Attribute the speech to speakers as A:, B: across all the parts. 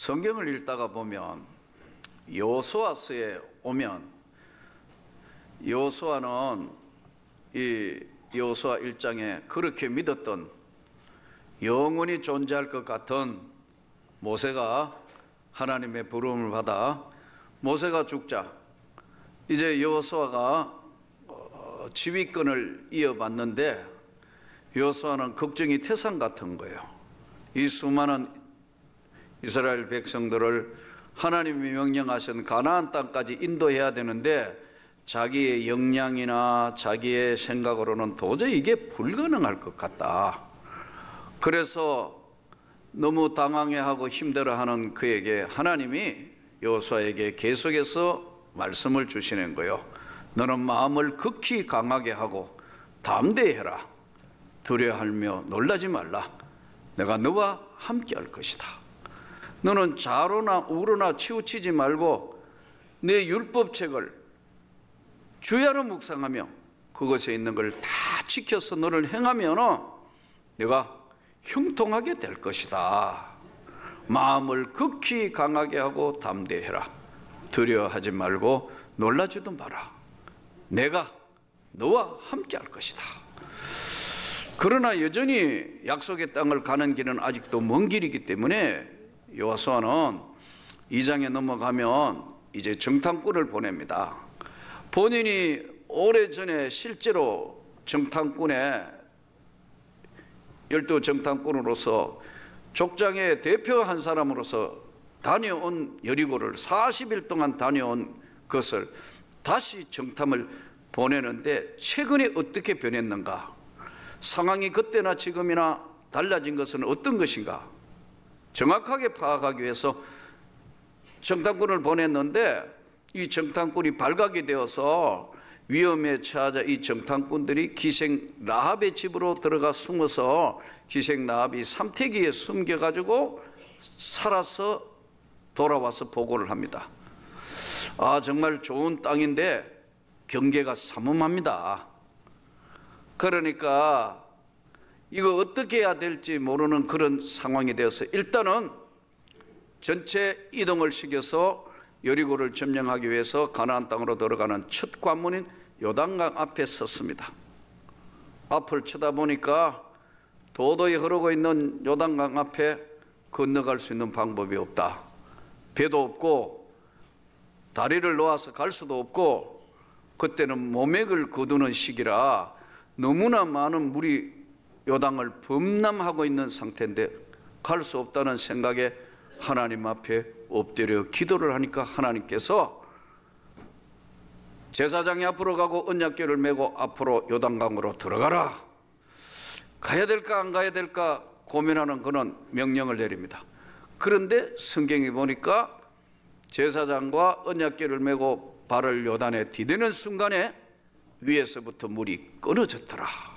A: 성경을 읽다가 보면 여호수아서에 오면 여호수아는 이 여호수아 1장에 그렇게 믿었던 영원히 존재할 것 같은 모세가 하나님의 부름을 받아 모세가 죽자 이제 여호수아가 지휘권을 이어받는데 여호수아는 걱정이 태산 같은 거예요. 이 수많은 이스라엘 백성들을 하나님이 명령하신 가나안 땅까지 인도해야 되는데 자기의 역량이나 자기의 생각으로는 도저히 이게 불가능할 것 같다. 그래서 너무 당황해하고 힘들어하는 그에게 하나님이 여호수아에게 계속해서 말씀을 주시는 거예요. 너는 마음을 극히 강하게 하고 담대해라. 두려워하며 놀라지 말라. 내가 너와 함께 할 것이다. 너는 좌로나 우로나 치우치지 말고 내 율법책을 주야로 묵상하며 그것에 있는 걸 다 지켜서 너를 행하면 내가 형통하게 될 것이다. 마음을 극히 강하게 하고 담대해라. 두려워하지 말고 놀라지도 마라. 내가 너와 함께 할 것이다. 그러나 여전히 약속의 땅을 가는 길은 아직도 먼 길이기 때문에 여호수아는 2장에 넘어가면 이제 정탐꾼을 보냅니다. 본인이 오래전에 실제로 정탐꾼의 12 정탐꾼으로서 족장의 대표 한 사람으로서 다녀온 여리고를 40일 동안 다녀온 것을 다시 정탐을 보내는데 최근에 어떻게 변했는가? 상황이 그때나 지금이나 달라진 것은 어떤 것인가? 정확하게 파악하기 위해서 정탐꾼을 보냈는데 이 정탐꾼이 발각이 되어서 위험에 처하자 이 정탐꾼들이 기생 라합의 집으로 들어가 숨어서 기생 라합이 삼태기에 숨겨가지고 살아서 돌아와서 보고를 합니다. 아, 정말 좋은 땅인데 경계가 삼엄합니다. 그러니까 이거 어떻게 해야 될지 모르는 그런 상황이 되어서 일단은 전체 이동을 시켜서 여리고를 점령하기 위해서 가나안 땅으로 들어가는 첫 관문인 요단강 앞에 섰습니다. 앞을 쳐다보니까 도도히 흐르고 있는 요단강 앞에 건너갈 수 있는 방법이 없다. 배도 없고 다리를 놓아서 갈 수도 없고 그때는 모맥을 거두는 시기라 너무나 많은 물이 요단을 범람하고 있는 상태인데 갈 수 없다는 생각에 하나님 앞에 엎드려 기도를 하니까 하나님께서 제사장이 앞으로 가고 언약궤를 메고 앞으로 요단강으로 들어가라. 가야 될까 안 가야 될까 고민하는 그런 명령을 내립니다. 그런데 성경에 보니까 제사장과 언약궤를 메고 발을 요단에 디디는 순간에 위에서부터 물이 끊어졌더라.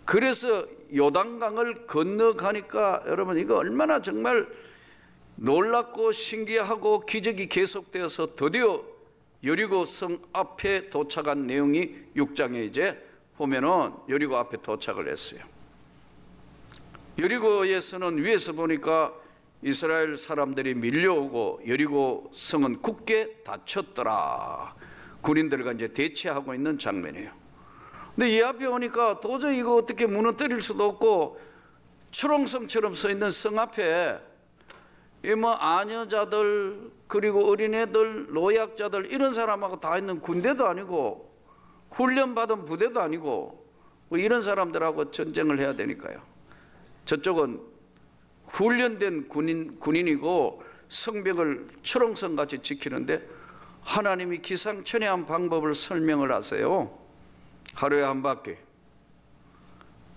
A: 그래서 요단강을 건너가니까 여러분 이거 얼마나 정말 놀랍고 신기하고 기적이 계속되어서 드디어 여리고 성 앞에 도착한 내용이 6장에 이제 보면은 여리고 앞에 도착을 했어요. 여리고에서는 위에서 보니까 이스라엘 사람들이 밀려오고 여리고 성은 굳게 닫혔더라. 군인들과 이제 대치하고 있는 장면이에요. 근데 이 앞에 오니까 도저히 이거 어떻게 무너뜨릴 수도 없고 초롱성처럼 서 있는 성 앞에 이 뭐 아녀자들 그리고 어린애들 노약자들 이런 사람하고 다 있는 군대도 아니고 훈련받은 부대도 아니고 뭐 이런 사람들하고 전쟁을 해야 되니까요. 저쪽은 훈련된 군인이고 성벽을 초롱성같이 지키는데 하나님이 기상천외한 방법을 설명을 하세요. 하루에 한 바퀴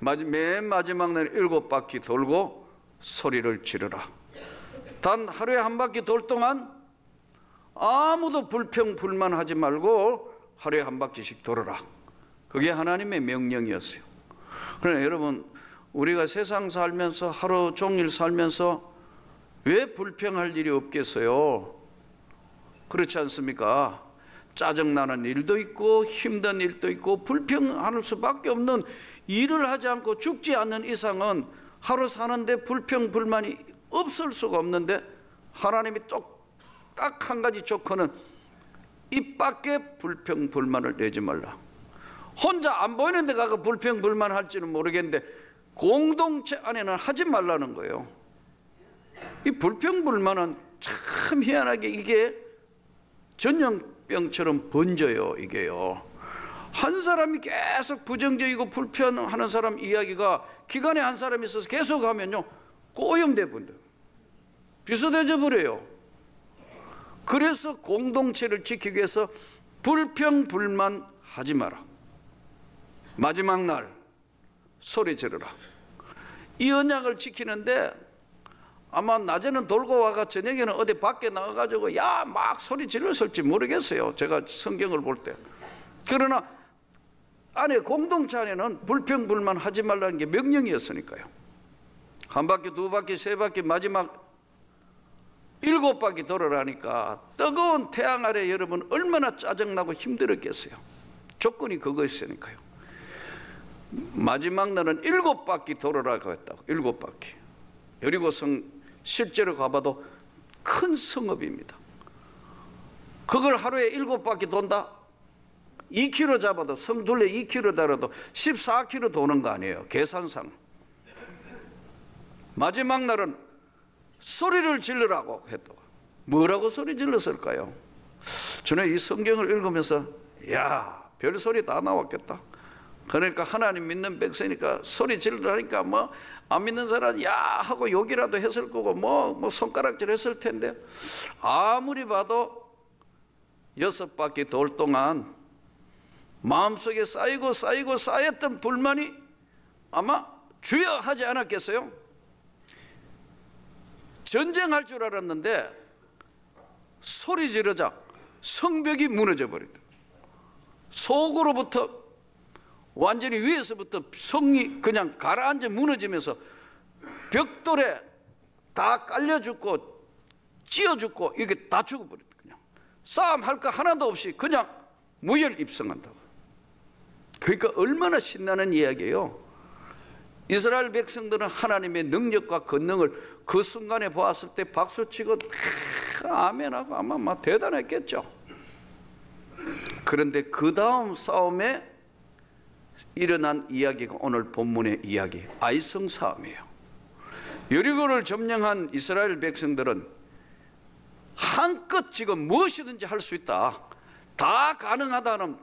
A: 맨 마지막 날 7바퀴 돌고 소리를 지르라. 단 하루에 한 바퀴 돌 동안 아무도 불평불만하지 말고 하루에 한 바퀴씩 돌아라. 그게 하나님의 명령이었어요. 그러나 여러분 우리가 세상 살면서 하루 종일 살면서 왜 불평할 일이 없겠어요? 그렇지 않습니까? 짜증나는 일도 있고 힘든 일도 있고 불평할 수밖에 없는 일을 하지 않고 죽지 않는 이상은 하루 사는데 불평불만이 없을 수가 없는데 하나님이 딱 한 가지 조건은 입 밖에 불평불만을 내지 말라. 혼자 안 보이는 데 가서 불평불만 할지는 모르겠는데 공동체 안에는 하지 말라는 거예요. 이 불평불만은 참 희한하게 이게 전염병처럼 번져요. 이게요. 한 사람이 계속 부정적이고 불편하는 사람 이야기가 기관에 한 사람이 있어서 계속 하면요, 오염돼 버려요. 비슷해져 버려요. 그래서 공동체를 지키기 위해서 불평불만 하지 마라. 마지막 날 소리 지르라. 이 언약을 지키는데 아마 낮에는 돌고 와가 저녁에는 어디 밖에 나가가지고 야 막 소리 질렀을지 모르겠어요. 제가 성경을 볼 때. 그러나 안에 공동체 안에는 불평불만 하지 말라는 게 명령이었으니까요. 한 바퀴, 두 바퀴, 세 바퀴, 마지막 7바퀴 돌아라니까 뜨거운 태양 아래 여러분 얼마나 짜증나고 힘들었겠어요. 조건이 그거였으니까요. 마지막 날은 7바퀴 돌아라고 했다고. 7바퀴. 여리고성 실제로 가봐도 큰 성읍입니다. 그걸 하루에 7바퀴 돈다? 2km 잡아도 성 둘레 2km 달아도 14km 도는 거 아니에요. 계산상. 마지막 날은 소리를 질러라고 했다고. 뭐라고 소리 질렀을까요? 저는 이 성경을 읽으면서 야, 별소리 다 나왔겠다. 그러니까 하나님 믿는 백성이니까 소리 질러라니까 뭐 안 믿는 사람 야 하고 욕이라도 했을 거고 뭐 손가락질 했을 텐데 아무리 봐도 6바퀴 돌 동안 마음속에 쌓였던 불만이 아마 주여 하지 않았겠어요? 전쟁할 줄 알았는데 소리 지르자 성벽이 무너져 버렸다. 속으로부터 완전히 위에서부터 성이 그냥 가라앉아 무너지면서 벽돌에 다 깔려 죽고 찧어 죽고 이렇게 다 죽어버렸다. 그냥 싸움할 거 하나도 없이 그냥 무혈입성한다고. 그러니까 얼마나 신나는 이야기예요. 이스라엘 백성들은 하나님의 능력과 권능을 그 순간에 보았을 때 박수치고 아멘하고 아마 막 대단했겠죠. 그런데 그 다음 싸움에 일어난 이야기가 오늘 본문의 이야기 아이성 싸움이에요. 여리고를 점령한 이스라엘 백성들은 한껏 지금 무엇이든지 할 수 있다, 다 가능하다는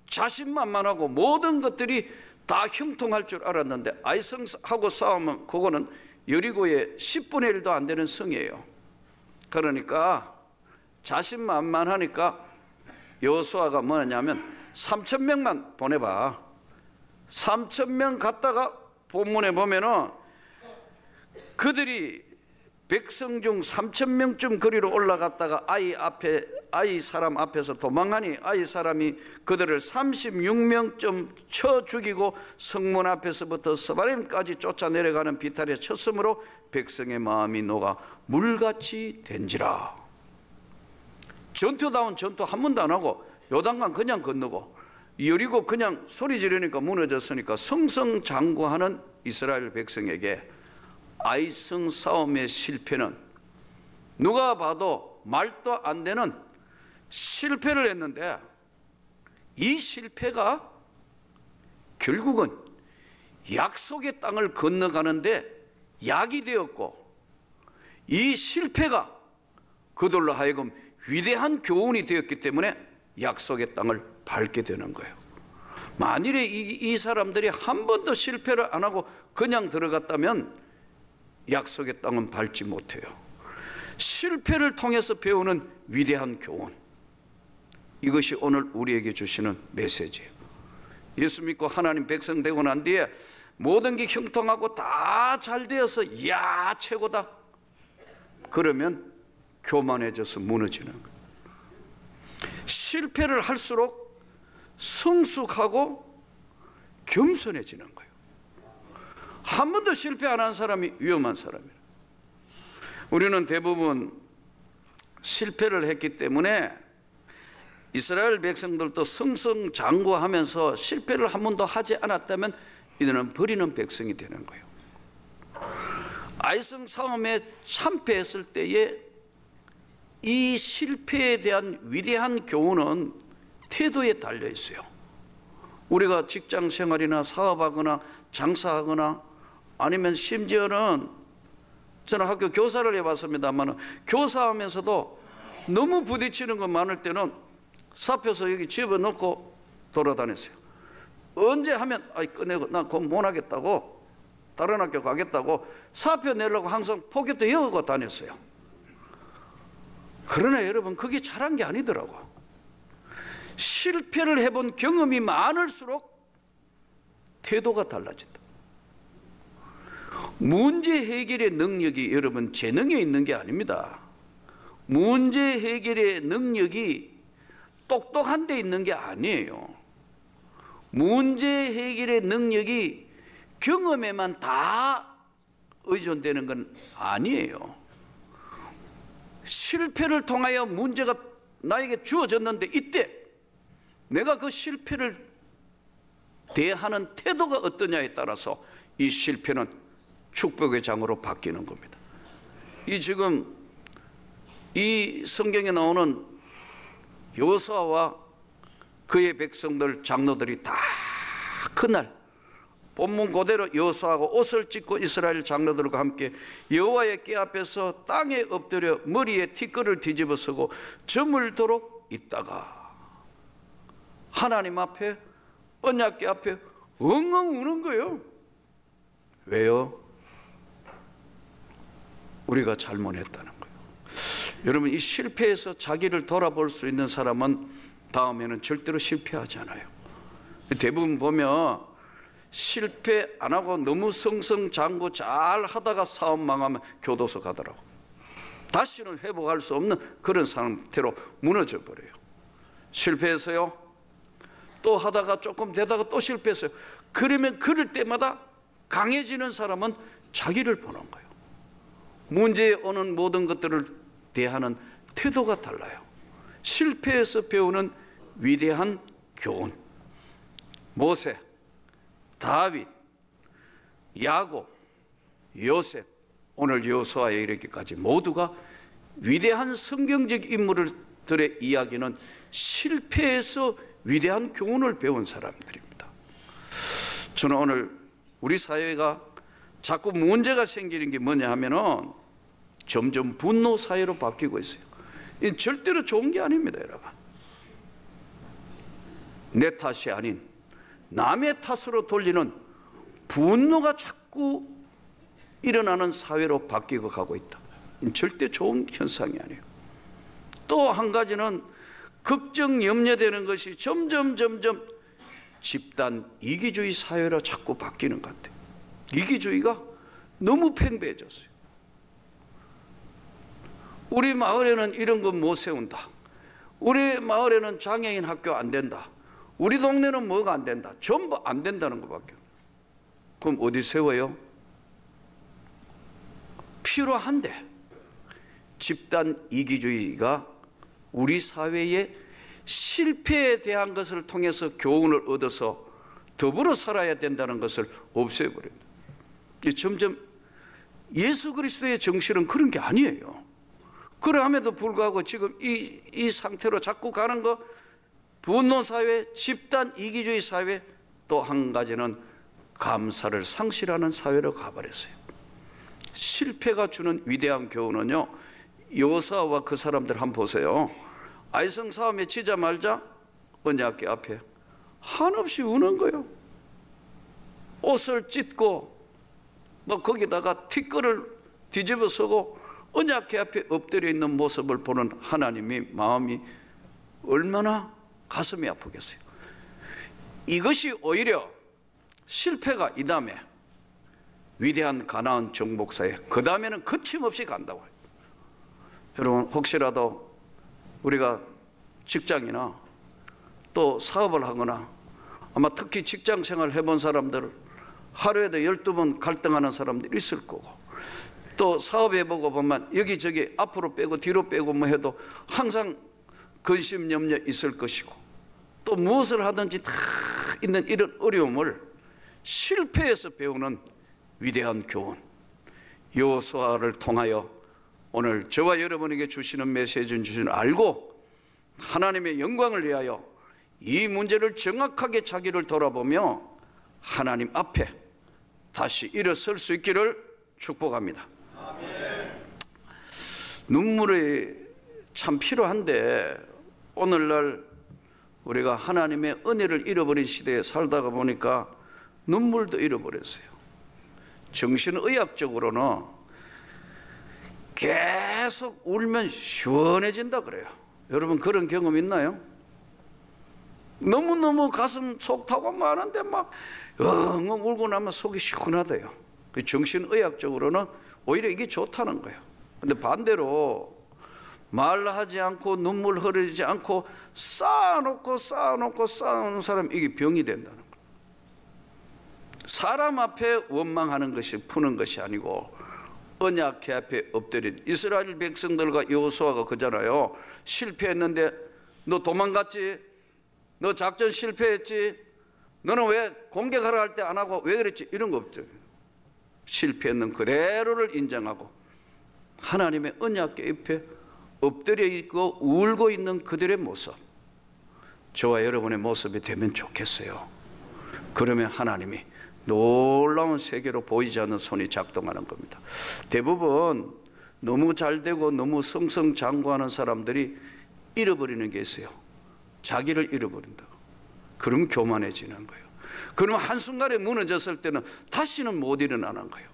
A: 자신만만하고 모든 것들이 다 형통할 줄 알았는데 아이성하고 싸우면 그거는 여리고의 10분의 1도 안 되는 성이에요. 그러니까 자신만만하니까 여호수아가 뭐냐면 3,000명만 보내봐. 3,000명 갔다가 본문에 보면은 그들이 백성 중 3,000명쯤 거리로 올라갔다가 아이 사람 앞에서 도망하니 아이 사람이 그들을 36명쯤 쳐 죽이고 성문 앞에서부터 스바림까지 쫓아내려가는 비탈에 쳤으므로 백성의 마음이 녹아 물같이 된지라. 전투다운 전투 한 번도 안 하고 요단강 그냥 건너고 여리고 그냥 소리 지르니까 무너졌으니까 승승장구하는 이스라엘 백성에게 아이성 싸움의 실패는 누가 봐도 말도 안 되는 실패를 했는데 이 실패가 결국은 약속의 땅을 건너가는데 약이 되었고 이 실패가 그들로 하여금 위대한 교훈이 되었기 때문에 약속의 땅을 밟게 되는 거예요. 만일에 이 사람들이 한 번도 실패를 안 하고 그냥 들어갔다면 약속의 땅은 밟지 못해요. 실패를 통해서 배우는 위대한 교훈, 이것이 오늘 우리에게 주시는 메시지예요. 예수 믿고 하나님 백성 되고 난 뒤에 모든 게 형통하고 다 잘 되어서 이야 최고다 그러면 교만해져서 무너지는 거예요. 실패를 할수록 성숙하고 겸손해지는 거예요. 한 번도 실패 안 한 사람이 위험한 사람이에요. 우리는 대부분 실패를 했기 때문에 이스라엘 백성들도 승승장구하면서 실패를 한 번도 하지 않았다면 이들은 버리는 백성이 되는 거예요. 아이성 싸움에 참패했을 때에 이 실패에 대한 위대한 교훈은 태도에 달려 있어요. 우리가 직장 생활이나 사업하거나 장사하거나 아니면 심지어는 저는 학교 교사를 해봤습니다만 교사하면서도 너무 부딪히는 것 많을 때는 사표서 여기 집어넣고 돌아다녔어요. 언제 하면 꺼내고 나 그건 못 하겠다고 다른 학교 가겠다고 사표 내려고 항상 포켓도 열고 다녔어요. 그러나 여러분 그게 잘한 게 아니더라고. 실패를 해본 경험이 많을수록 태도가 달라진다. 문제 해결의 능력이 여러분 재능에 있는 게 아닙니다. 문제 해결의 능력이 똑똑한 데 있는 게 아니에요. 문제 해결의 능력이 경험에만 다 의존되는 건 아니에요. 실패를 통하여 문제가 나에게 주어졌는데 이때 내가 그 실패를 대하는 태도가 어떠냐에 따라서 이 실패는 축복의 장으로 바뀌는 겁니다. 지금 이 성경에 나오는 여호수아와 그의 백성들 장로들이 다 그날 본문 그대로 여호수아가 옷을 찢고 이스라엘 장로들과 함께 여호와의 궤 앞에서 땅에 엎드려 머리에 티끌을 뒤집어 쓰고 저물도록 있다가 하나님 앞에 언약궤 앞에 엉엉 우는 거예요. 왜요? 우리가 잘못했다는 거예요. 여러분 이 실패에서 자기를 돌아볼 수 있는 사람은 다음에는 절대로 실패하지 않아요. 대부분 보면 실패 안 하고 너무 승승장구 잘 하다가 사업 망하면 교도소 가더라고. 다시는 회복할 수 없는 그런 상태로 무너져 버려요. 실패해서요 또 하다가 조금 되다가 또 실패했어요. 그러면 그럴 때마다 강해지는 사람은 자기를 보는 거예요. 문제에 오는 모든 것들을 대하는 태도가 달라요. 실패에서 배우는 위대한 교훈. 모세, 다윗, 야곱, 요셉, 오늘 여호수아에 이르기까지 모두가 위대한 성경적 인물들의 이야기는 실패에서 위대한 교훈을 배운 사람들입니다. 저는 오늘 우리 사회가 자꾸 문제가 생기는 게 뭐냐 하면은 점점 분노 사회로 바뀌고 있어요. 이건 절대로 좋은 게 아닙니다, 여러분. 내 탓이 아닌 남의 탓으로 돌리는 분노가 자꾸 일어나는 사회로 바뀌고 가고 있다. 이건 절대 좋은 현상이 아니에요. 또 한 가지는 걱정 염려되는 것이 점점 집단 이기주의 사회로 자꾸 바뀌는 것 같아요. 이기주의가 너무 팽배해졌어요. 우리 마을에는 이런 건 못 세운다. 우리 마을에는 장애인 학교 안 된다. 우리 동네는 뭐가 안 된다. 전부 안 된다는 것밖에. 그럼 어디 세워요? 필요한데 집단 이기주의가 우리 사회의 실패에 대한 것을 통해서 교훈을 얻어서 더불어 살아야 된다는 것을 없애버립니다. 점점 예수 그리스도의 정신은 그런 게 아니에요. 그러함에도 불구하고 지금 이 상태로 자꾸 가는 거, 분노 사회, 집단 이기주의 사회, 또 한 가지는 감사를 상실하는 사회로 가버렸어요. 실패가 주는 위대한 교훈은요, 여호수아와 그 사람들 한번 보세요. 아이성 싸움에 지자마자 언약궤 앞에 한없이 우는 거예요. 옷을 찢고 뭐 거기다가 티끌을 뒤집어 쓰고 언약궤 앞에 엎드려 있는 모습을 보는 하나님의 마음이 얼마나 가슴이 아프겠어요. 이것이 오히려 실패가 이 다음에 위대한 가나안 정복사에 그 다음에는 거침없이 간다고 해요. 여러분 혹시라도 우리가 직장이나 또 사업을 하거나 아마 특히 직장 생활 해본 사람들 하루에도 12번 갈등하는 사람들이 있을 거고, 또 사업해보고 보면 여기저기 앞으로 빼고 뒤로 빼고 뭐 해도 항상 근심 염려 있을 것이고, 또 무엇을 하든지 다 있는 이런 어려움을 실패해서 배우는 위대한 교훈, 여호수아를 통하여 오늘 저와 여러분에게 주시는 메시지인 줄 알고 하나님의 영광을 위하여 이 문제를 정확하게 자기를 돌아보며 하나님 앞에 다시 일어설 수 있기를 축복합니다. 눈물이 참 필요한데 오늘날 우리가 하나님의 은혜를 잃어버린 시대에 살다가 보니까 눈물도 잃어버렸어요. 정신의학적으로는 계속 울면 시원해진다 그래요. 여러분 그런 경험 있나요? 너무너무 가슴 속 타고 많은데 막 엉엉 울고 나면 속이 시원하대요. 정신의학적으로는 오히려 이게 좋다는 거예요. 근데 반대로 말하지 않고 눈물 흐르지 않고 쌓아놓고 쌓아놓는 사람, 이게 병이 된다는 거예요. 사람 앞에 원망하는 것이 푸는 것이 아니고 언약궤 앞에 엎드린 이스라엘 백성들과 여호수아가 그잖아요. 실패했는데 너 도망갔지? 너 작전 실패했지? 너는 왜 공격하라 할 때 안 하고 왜 그랬지? 이런 거 없죠. 실패했는 그대로를 인정하고 하나님의 언약궤 옆에 엎드려 있고 울고 있는 그들의 모습, 저와 여러분의 모습이 되면 좋겠어요. 그러면 하나님이 놀라운 세계로 보이지 않는 손이 작동하는 겁니다. 대부분 너무 잘되고 너무 승승장구하는 사람들이 잃어버리는 게 있어요. 자기를 잃어버린다고. 그럼 교만해지는 거예요. 그럼 한순간에 무너졌을 때는 다시는 못 일어나는 거예요.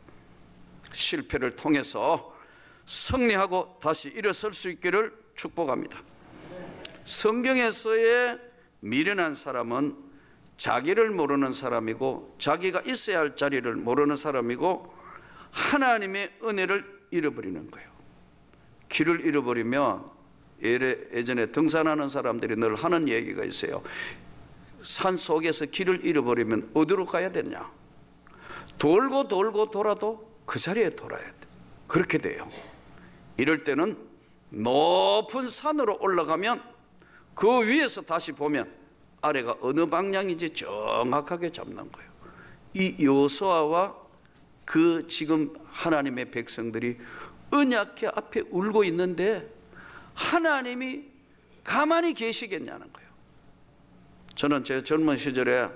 A: 실패를 통해서 승리하고 다시 일어설 수 있기를 축복합니다. 성경에서의 미련한 사람은 자기를 모르는 사람이고 자기가 있어야 할 자리를 모르는 사람이고 하나님의 은혜를 잃어버리는 거예요. 길을 잃어버리면 예전에 등산하는 사람들이 늘 하는 얘기가 있어요. 산 속에서 길을 잃어버리면 어디로 가야 되냐? 돌고 돌아도 그 자리에 돌아야 돼. 그렇게 돼요. 이럴 때는 높은 산으로 올라가면 그 위에서 다시 보면 아래가 어느 방향인지 정확하게 잡는 거예요. 이 여호수아와 그 지금 하나님의 백성들이 언약궤 앞에 울고 있는데 하나님이 가만히 계시겠냐는 거예요. 저는 제 젊은 시절에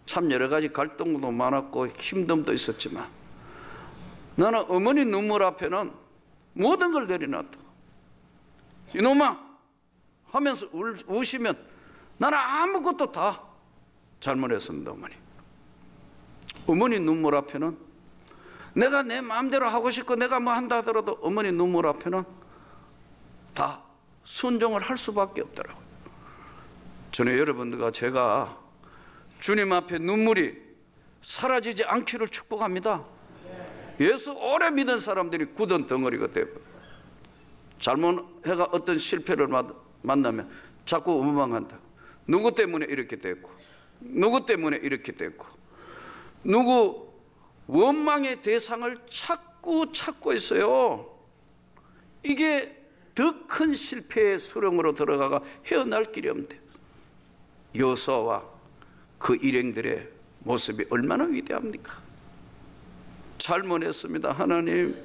A: 참 여러 가지 갈등도 많았고 힘듦도 있었지만 나는 어머니 눈물 앞에는 모든 걸 내려놨다. 이놈아 하면서 우시면 나는 아무것도 다 잘못했습니다. 어머니 눈물 앞에는 내가 내 마음대로 하고 싶고 내가 뭐 한다 하더라도 어머니 눈물 앞에는 다 순종을 할 수밖에 없더라고요. 저는 여러분들과 제가 주님 앞에 눈물이 사라지지 않기를 축복합니다. 예수 오래 믿은 사람들이 굳은 덩어리가 돼요. 잘못해가 어떤 실패를 만나면 자꾸 원망한다. 누구 때문에 이렇게 됐고 누구 때문에 이렇게 됐고 누구 원망의 대상을 찾고 있어요. 이게 더 큰 실패의 수렁으로 들어가가 헤어날 길이 없는데 여호수아와 그 일행들의 모습이 얼마나 위대합니까? 잘못했습니다. 하나님,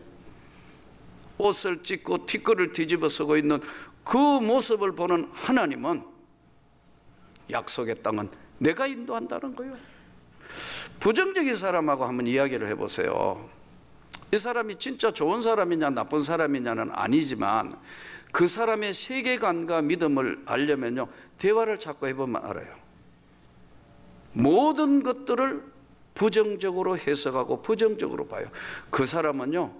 A: 옷을 찢고 티끌을 뒤집어 쓰고 있는 그 모습을 보는 하나님은 약속의 땅은 내가 인도한다는 거예요. 부정적인 사람하고 한번 이야기를 해보세요. 이 사람이 진짜 좋은 사람이냐 나쁜 사람이냐는 아니지만 그 사람의 세계관과 믿음을 알려면요 대화를 자꾸 해보면 알아요. 모든 것들을 부정적으로 해석하고 부정적으로 봐요. 그 사람은요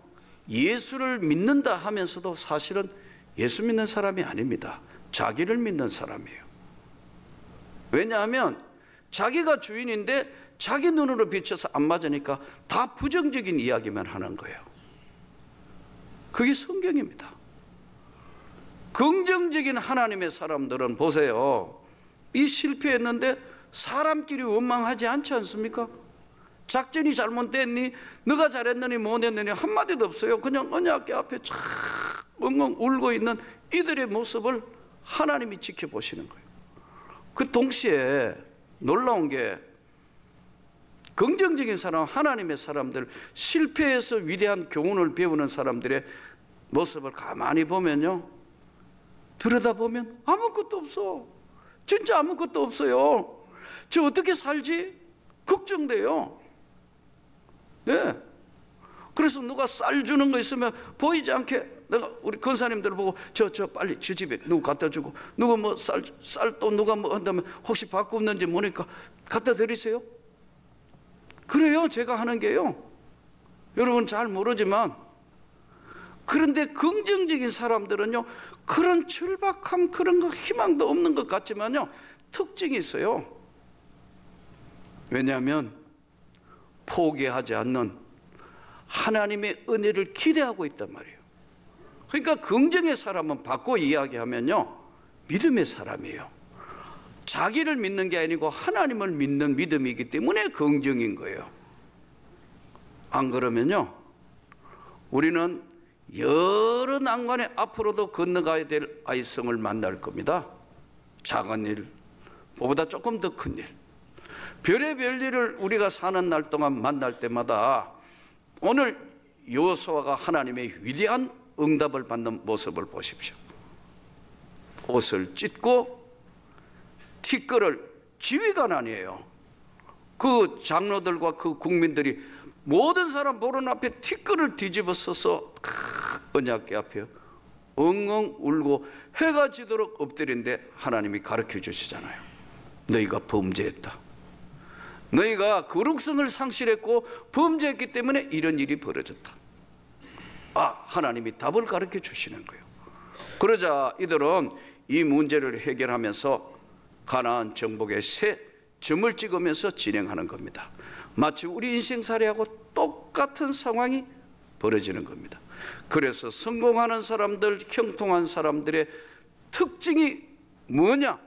A: 예수를 믿는다 하면서도 사실은 예수 믿는 사람이 아닙니다. 자기를 믿는 사람이에요. 왜냐하면 자기가 주인인데 자기 눈으로 비춰서 안 맞으니까 다 부정적인 이야기만 하는 거예요. 그게 성경입니다. 긍정적인 하나님의 사람들은 보세요. 이 실패했는데 사람끼리 원망하지 않지 않습니까? 작전이 잘못됐니? 너가 잘했느니 못했느니 한마디도 없어요. 그냥 언약궤 앞에 쫙 엉엉 울고 있는 이들의 모습을 하나님이 지켜보시는 거예요. 그 동시에 놀라운 게 긍정적인 사람, 하나님의 사람들, 실패해서 위대한 교훈을 배우는 사람들의 모습을 가만히 보면요, 들여다보면 아무것도 없어. 진짜 아무것도 없어요. 저 어떻게 살지? 걱정돼요. 네. 그래서 누가 쌀 주는 거 있으면 보이지 않게 내가 우리 권사님들 보고 저 빨리 저 집에 누구 갖다 주고, 누구 뭐 쌀 또 누가 뭐 한다면 혹시 받고 없는지 모르니까 갖다 드리세요. 그래요, 제가 하는 게요. 여러분 잘 모르지만, 그런데 긍정적인 사람들은요, 그런 절박함, 그런 거 희망도 없는 것 같지만요, 특징이 있어요. 왜냐하면 포기하지 않는 하나님의 은혜를 기대하고 있단 말이에요. 그러니까 긍정의 사람은 바꿔 이야기하면요, 믿음의 사람이에요. 자기를 믿는 게 아니고 하나님을 믿는 믿음이기 때문에 긍정인 거예요. 안 그러면요, 우리는 여러 난관에 앞으로도 건너가야 될 아이성을 만날 겁니다. 작은 일, 그보다 조금 더 큰 일, 별의별 일을 우리가 사는 날 동안 만날 때마다 오늘 여호수아가 하나님의 위대한 응답을 받는 모습을 보십시오. 옷을 찢고 티끌을, 지휘관 아니에요. 그 장로들과 그 국민들이 모든 사람 보는 앞에 티끌을 뒤집어 써서 언약궤 앞에 엉엉 울고 해가 지도록 엎드린데 하나님이 가르쳐 주시잖아요. 너희가 범죄했다. 너희가 거룩성을 상실했고 범죄했기 때문에 이런 일이 벌어졌다. 하나님이 답을 가르쳐 주시는 거예요. 그러자 이들은 이 문제를 해결하면서 가나안 정복의 새 점을 찍으면서 진행하는 겁니다. 마치 우리 인생살이하고 똑같은 상황이 벌어지는 겁니다. 그래서 성공하는 사람들, 형통한 사람들의 특징이 뭐냐?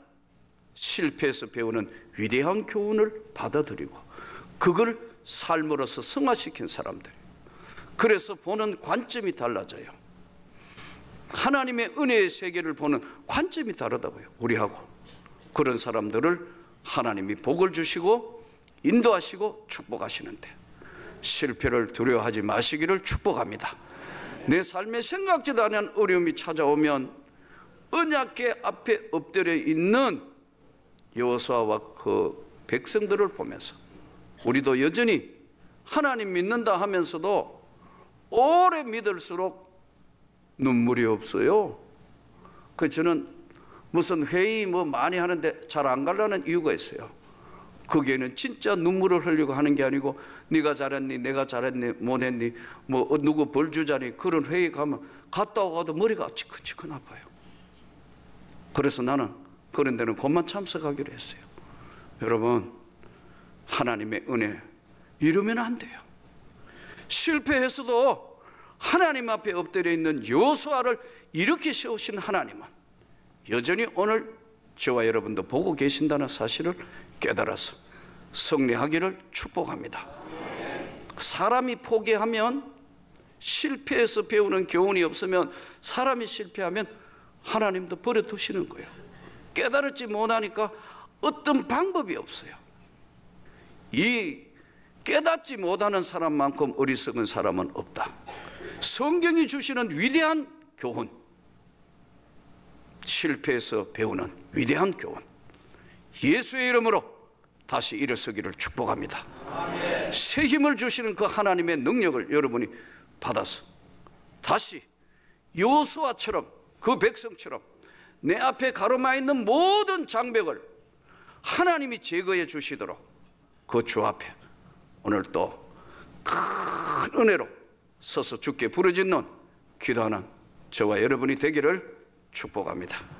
A: 실패에서 배우는 위대한 교훈을 받아들이고 그걸 삶으로서 승화시킨 사람들. 그래서 보는 관점이 달라져요. 하나님의 은혜의 세계를 보는 관점이 다르다고요, 우리하고. 그런 사람들을 하나님이 복을 주시고 인도하시고 축복하시는데, 실패를 두려워하지 마시기를 축복합니다. 내 삶에 생각지도 않은 어려움이 찾아오면 언약궤 앞에 엎드려 있는 여호수아와 그 백성들을 보면서 우리도 여전히 하나님 믿는다 하면서도 오래 믿을수록 눈물이 없어요. 그 저는 무슨 회의 뭐 많이 하는데 잘 안 가려는 이유가 있어요. 거기에는 진짜 눈물을 흘리고 하는 게 아니고 네가 잘했니, 내가 잘했니, 못했니, 뭐 누구 벌 주자니, 그런 회의 가면 갔다 오고도 머리가 지끈지끈 아파요. 그래서 나는 그런 데는 그만 참석하기로 했어요. 여러분, 하나님의 은혜 이러면 안 돼요. 실패했어도 하나님 앞에 엎드려 있는 여호수아를 이렇게 세우신 하나님은 여전히 오늘 저와 여러분도 보고 계신다는 사실을 깨달아서 승리하기를 축복합니다. 사람이 포기하면, 실패해서 배우는 교훈이 없으면, 사람이 실패하면 하나님도 버려두시는 거예요. 깨달지 못하니까 어떤 방법이 없어요. 이 깨닫지 못하는 사람만큼 어리석은 사람은 없다. 성경이 주시는 위대한 교훈, 실패해서 배우는 위대한 교훈, 예수의 이름으로 다시 일어서기를 축복합니다. 아멘. 새 힘을 주시는 그 하나님의 능력을 여러분이 받아서 다시 여호수아처럼, 그 백성처럼 내 앞에 가로막아 있는 모든 장벽을 하나님이 제거해 주시도록 그 주 앞에 오늘 또 큰 은혜로 서서 주께 부르짖는 기도하는 저와 여러분이 되기를 축복합니다.